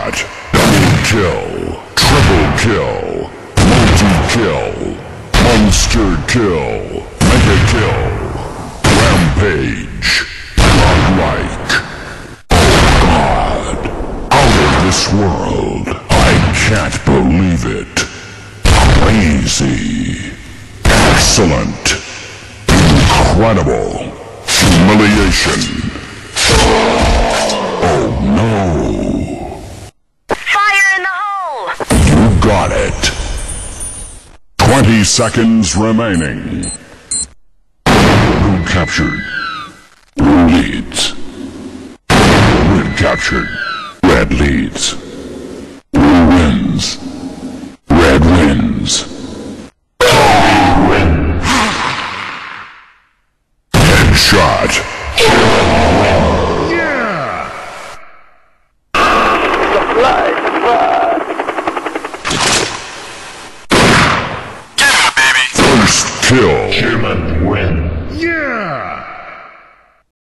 Headshot. Double kill. Triple kill. Multi-kill. Monster kill. Mega kill. Rampage. Godlike. Oh God. Out of this world. I can't believe it. Crazy. Excellent. Incredible. Humiliation. Oh no. Fire in the hole! You got it. 20 seconds remaining. Blue captured. Blue leads. Red captured. Red leads. Blue wins. Red wins. Blue wins. Headshot. First kill.